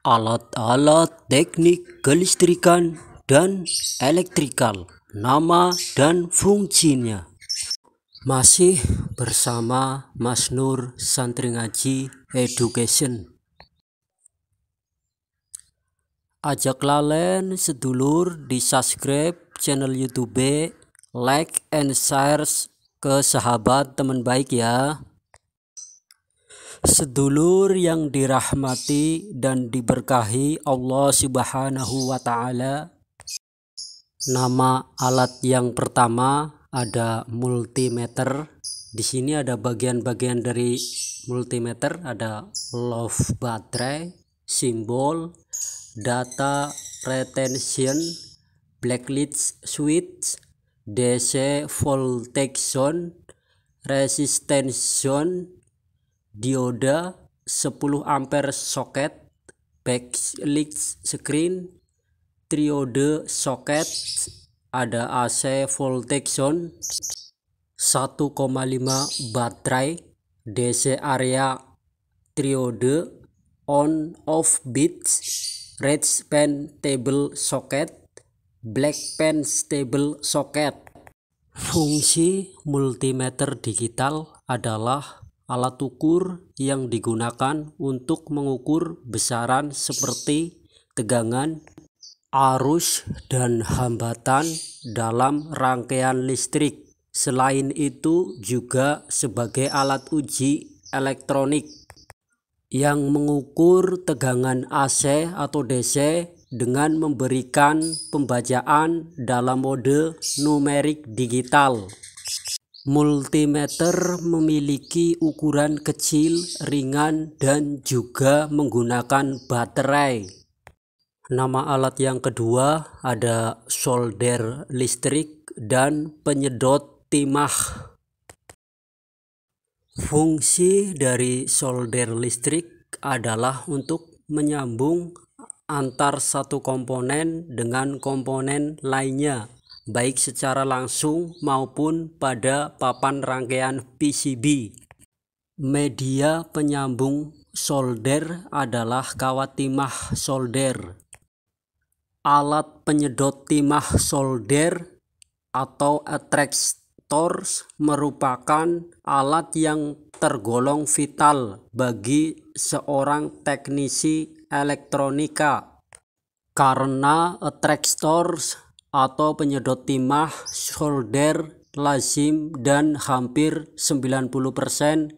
Alat-alat teknik kelistrikan dan elektrikal, nama dan fungsinya. Masih bersama Mas Nur Santri Ngaji Education. Ajak lalen sedulur di subscribe channel YouTube, like and share ke sahabat teman baik ya. Sedulur yang dirahmati dan diberkahi Allah Subhanahu wa Ta'ala, nama alat yang pertama ada multimeter. Di sini ada bagian-bagian dari multimeter, ada love baterai, simbol, data retention, blacklist switch, DC voltage zone, resistance zone, dioda, 10 ampere soket, backlight screen, triode soket, ada AC voltage zone, 1,5 baterai, DC area triode, on off bits, red pen table socket, black pen table socket. Fungsi multimeter digital adalah alat ukur yang digunakan untuk mengukur besaran seperti tegangan, arus, dan hambatan dalam rangkaian listrik. Selain itu juga sebagai alat uji elektronik yang mengukur tegangan AC atau DC dengan memberikan pembacaan dalam mode numerik digital. Multimeter memiliki ukuran kecil, ringan, dan juga menggunakan baterai. Nama alat yang kedua ada solder listrik dan penyedot timah. Fungsi dari solder listrik adalah untuk menyambung antar satu komponen dengan komponen lainnya, baik secara langsung maupun pada papan rangkaian PCB. Media penyambung solder adalah kawat timah solder. Alat penyedot timah solder atau attractors merupakan alat yang tergolong vital bagi seorang teknisi elektronika karena attractors atau penyedot timah solder lazim dan hampir 90%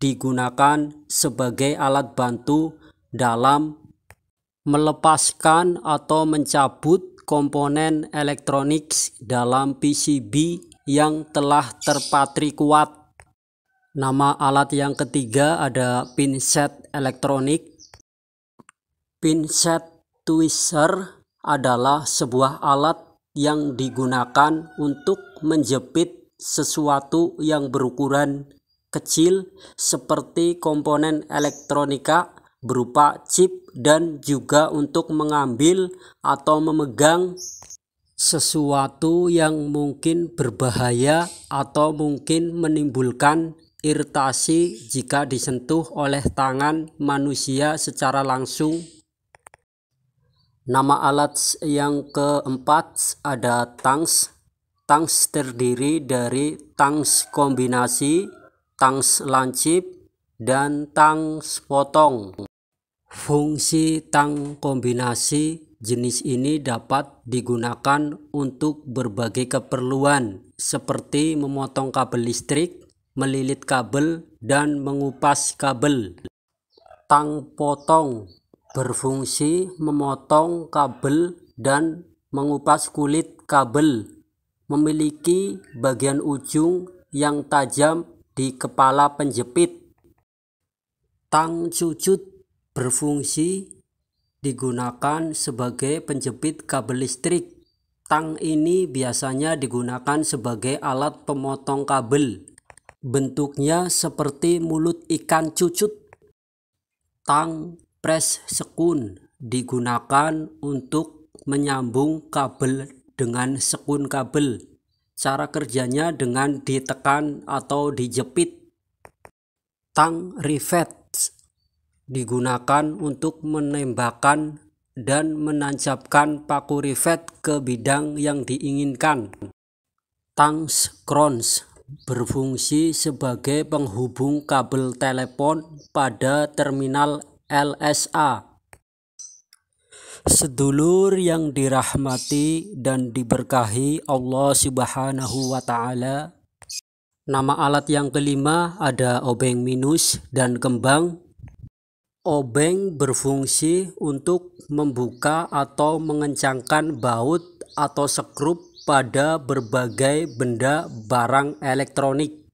digunakan sebagai alat bantu dalam melepaskan atau mencabut komponen elektronik dalam PCB yang telah terpatri kuat. Nama alat yang ketiga ada pinset elektronik. Pinset twister adalah sebuah alat yang digunakan untuk menjepit sesuatu yang berukuran kecil seperti komponen elektronika berupa chip dan juga untuk mengambil atau memegang sesuatu yang mungkin berbahaya atau mungkin menimbulkan iritasi jika disentuh oleh tangan manusia secara langsung. Nama alat yang keempat ada tangs. Tangs terdiri dari tangs kombinasi, tangs lancip, dan tangs potong. Fungsi tang kombinasi jenis ini dapat digunakan untuk berbagai keperluan seperti memotong kabel listrik, melilit kabel, dan mengupas kabel. Tang potong berfungsi memotong kabel dan mengupas kulit kabel, memiliki bagian ujung yang tajam di kepala penjepit. Tang cucut berfungsi digunakan sebagai penjepit kabel listrik. Tang ini biasanya digunakan sebagai alat pemotong kabel. Bentuknya seperti mulut ikan cucut. Tang press sekun digunakan untuk menyambung kabel dengan sekun kabel. Cara kerjanya dengan ditekan atau dijepit. Tang rivet digunakan untuk menembakkan dan menancapkan paku rivet ke bidang yang diinginkan. Tangs crons berfungsi sebagai penghubung kabel telepon pada terminal LSA. Sedulur yang dirahmati dan diberkahi Allah Subhanahu wa Ta'ala, nama alat yang kelima ada obeng minus dan kembang. Obeng berfungsi untuk membuka atau mengencangkan baut atau skrup pada berbagai benda barang elektronik.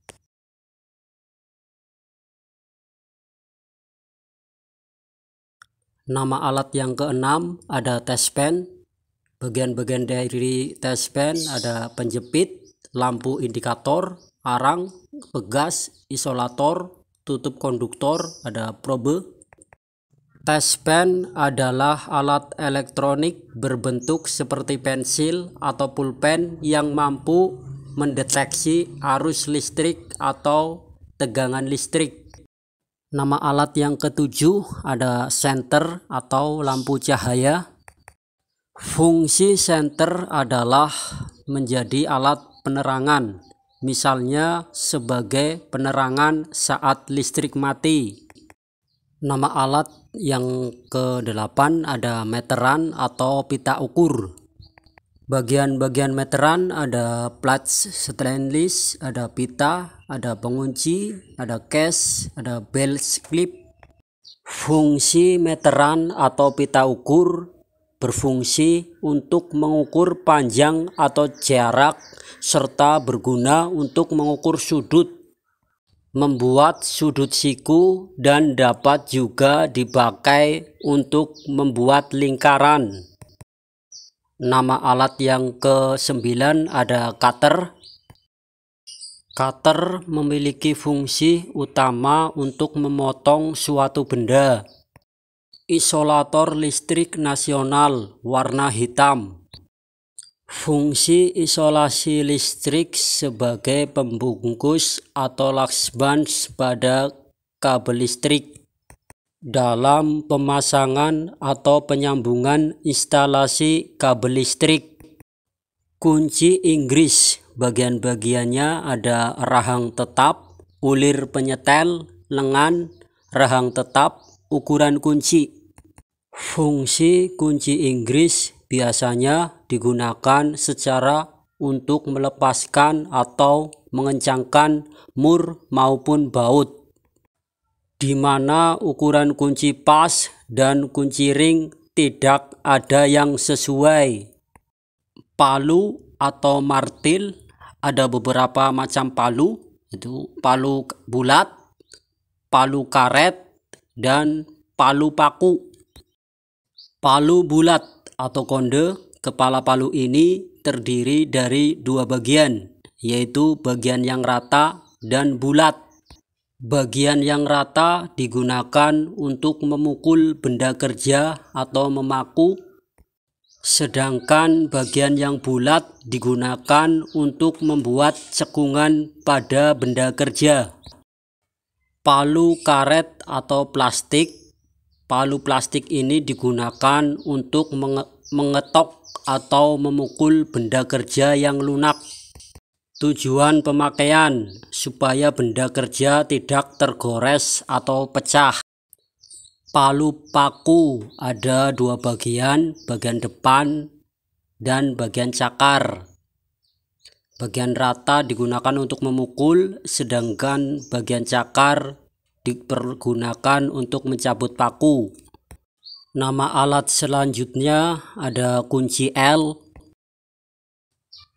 Nama alat yang keenam ada tespen. Bagian-bagian dari tespen ada penjepit, lampu indikator, arang, pegas, isolator, tutup konduktor, ada probe. Tespen adalah alat elektronik berbentuk seperti pensil atau pulpen yang mampu mendeteksi arus listrik atau tegangan listrik. Nama alat yang ketujuh ada senter atau lampu cahaya. Fungsi senter adalah menjadi alat penerangan, misalnya sebagai penerangan saat listrik mati. Nama alat yang ke-8 ada meteran atau pita ukur. Bagian-bagian meteran ada plat stainless, ada pita, ada pengunci, ada case, ada bell clip. Fungsi meteran atau pita ukur berfungsi untuk mengukur panjang atau jarak serta berguna untuk mengukur sudut, membuat sudut siku, dan dapat juga dipakai untuk membuat lingkaran. Nama alat yang ke-9 ada cutter. Cutter memiliki fungsi utama untuk memotong suatu benda. Isolator listrik nasional warna hitam. Fungsi isolasi listrik sebagai pembungkus atau laksbans pada kabel listrik dalam pemasangan atau penyambungan instalasi kabel listrik. Kunci Inggris, bagian-bagiannya ada rahang tetap, ulir penyetel, lengan, rahang tetap, ukuran kunci. Fungsi kunci Inggris biasanya digunakan secara untuk melepaskan atau mengencangkan mur maupun baut, di mana ukuran kunci pas dan kunci ring tidak ada yang sesuai. Palu atau martil, ada beberapa macam palu, itu palu bulat, palu karet, dan palu paku. Palu bulat atau konde, kepala palu ini terdiri dari dua bagian, yaitu bagian yang rata dan bulat. Bagian yang rata digunakan untuk memukul benda kerja atau memaku, sedangkan bagian yang bulat digunakan untuk membuat cekungan pada benda kerja. Palu karet atau plastik. Palu plastik ini digunakan untuk mengetok atau memukul benda kerja yang lunak. Tujuan pemakaian supaya benda kerja tidak tergores atau pecah. Palu paku ada dua bagian depan dan bagian cakar. Bagian rata digunakan untuk memukul, sedangkan bagian cakar dipergunakan untuk mencabut paku. Nama alat selanjutnya ada kunci L.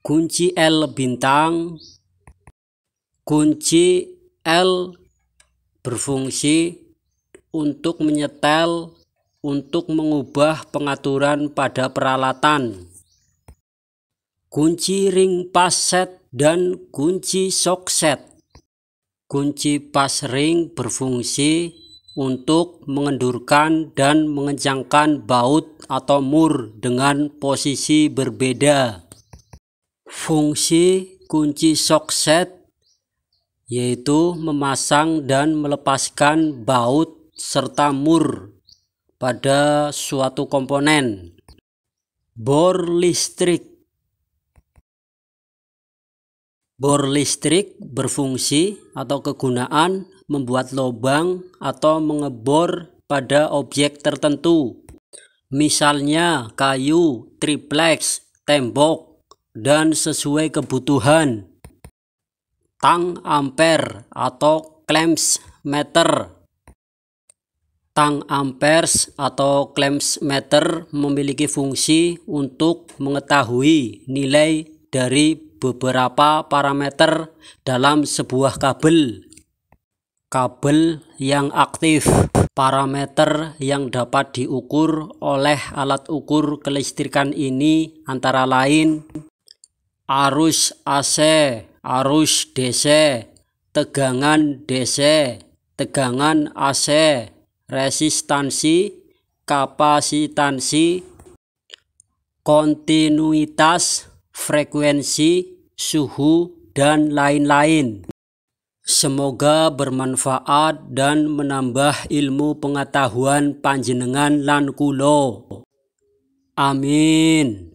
Kunci L bintang. Kunci L berfungsi untuk menyetel, untuk mengubah pengaturan pada peralatan. Kunci ring pas set dan kunci shock set. Kunci pas ring berfungsi untuk mengendurkan dan mengencangkan baut atau mur dengan posisi berbeda. Fungsi kunci shock set yaitu memasang dan melepaskan baut serta mur pada suatu komponen. Bor listrik. Bor listrik berfungsi atau kegunaan membuat lubang atau mengebor pada objek tertentu. Misalnya kayu, triplex, tembok, dan sesuai kebutuhan. Tang ampere atau clamps meter. Tang amperes atau clamps meter memiliki fungsi untuk mengetahui nilai dari beberapa parameter dalam sebuah kabel. Kabel yang aktif. Parameter yang dapat diukur oleh alat ukur kelistrikan ini antara lain arus AC, arus DC, tegangan DC, tegangan AC, resistansi, kapasitansi, kontinuitas, frekuensi, suhu, dan lain-lain. Semoga bermanfaat dan menambah ilmu pengetahuan panjenengan lan kula. Amin.